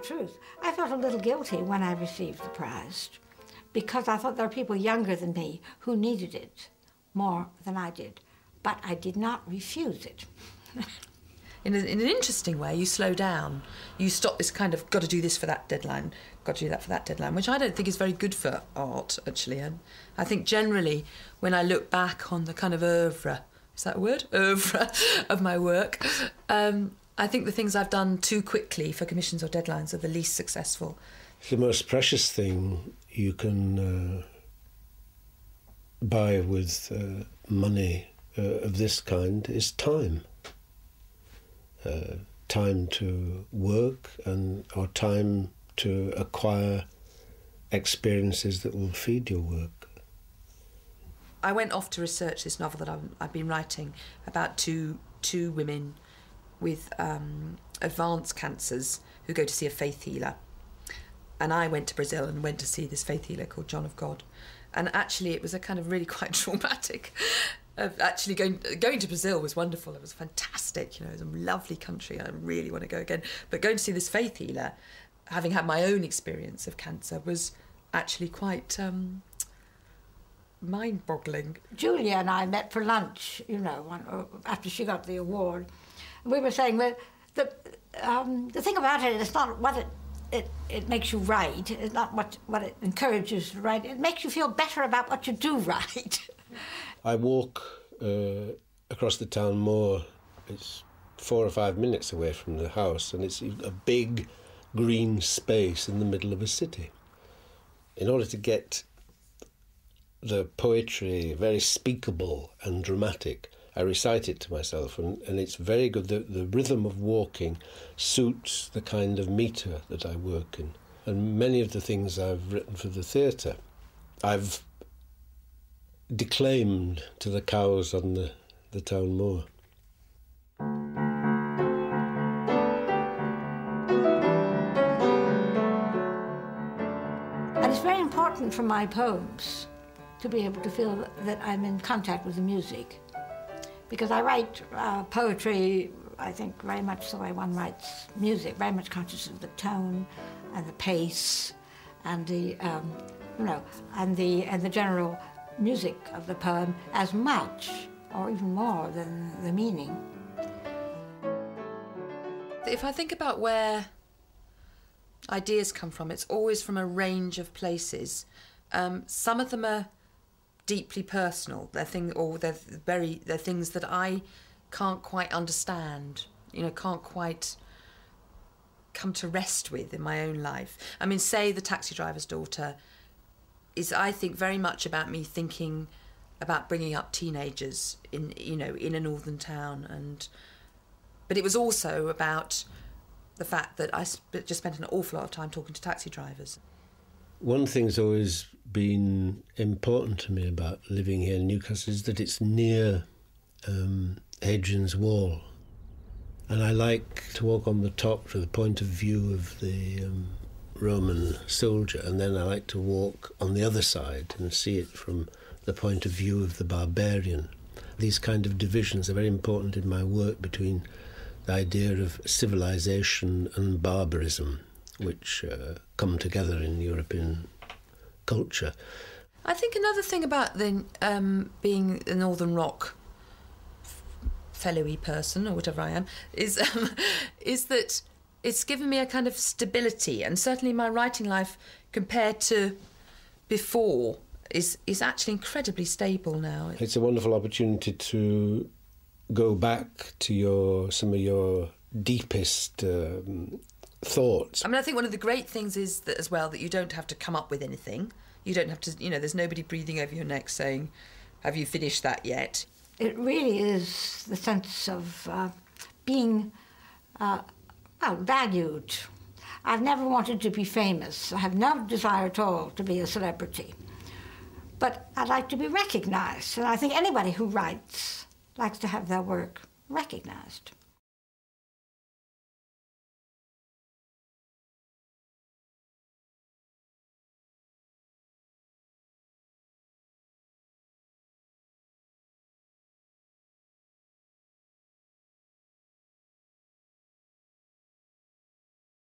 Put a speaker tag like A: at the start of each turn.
A: truth. I felt a little guilty when I received the prize because I thought there were people younger than me who needed it more than I did. But I did not refuse it.
B: In an interesting way, you slow down. You stop this kind of, got to do this for that deadline, got to do that for that deadline, which I don't think is very good for art, actually. And I think generally, when I look back on the kind of oeuvre, is that a word? Oeuvre of my work, I think the things I've done too quickly for commissions or deadlines are the least successful.
C: The most precious thing you can buy with money of this kind is time. Time to work or time to acquire experiences that will feed your work.
B: I went off to research this novel that I've been writing about two women with advanced cancers who go to see a faith healer. And I went to Brazil and went to see this faith healer called John of God. And actually it was a kind of really quite traumatic. Actually going to Brazil was wonderful. It was fantastic, you know, it was a lovely country. I really want to go again. But going to see this faith healer, having had my own experience of cancer, was actually quite mind-boggling.
A: Julia and I met for lunch, you know, after she got the award. And we were saying, well, the thing about it is not what it makes you write, it's not what it encourages to write, it makes you feel better about what you do write.
C: I walk across the town moor. It's 4 or 5 minutes away from the house, and it's a big green space in the middle of a city. In order to get the poetry very speakable and dramatic, I recite it to myself, and it's very good. The rhythm of walking suits the kind of metre that I work in. And many of the things I've written for the theatre, I've declaimed to the cows on the town moor.
A: And it's very important for my poems to be able to feel that I'm in contact with the music. Because I write poetry, I think, very much the way one writes music, very much conscious of the tone and the pace and the, you know, and the general music of the poem as much or even more than the meaning.
B: If I think about where ideas come from, it's always from a range of places. Some of them are deeply personal. They're things that I can't quite understand, you know, can't quite come to rest with in my own life. I mean, say The Taxi Driver's Daughter is, I think, very much about me thinking about bringing up teenagers in a northern town, but it was also about the fact that I just spent an awful lot of time talking to taxi drivers.
C: One thing's always been important to me about living here in Newcastle is that it's near Hadrian's Wall, and I like to walk on the top to the point of view of the Roman soldier, and then I like to walk on the other side and see it from the point of view of the barbarian. These kind of divisions are very important in my work between the idea of civilization and barbarism, which come together in European culture.
B: I think another thing about being a Northern Rock fellowy person, or whatever I am, is that it's given me a kind of stability, and certainly my writing life compared to before is actually incredibly stable now. It's
C: a wonderful opportunity to go back to some of your deepest thoughts.
B: I mean, I think one of the great things is that as well that you don't have to come up with anything. You don't have to, you know, there's nobody breathing over your neck saying, have you finished that yet?
A: It really is the sense of being valued. I've never wanted to be famous. I have no desire at all to be a celebrity. But I'd like to be recognised, and I think anybody who writes likes to have their work recognised.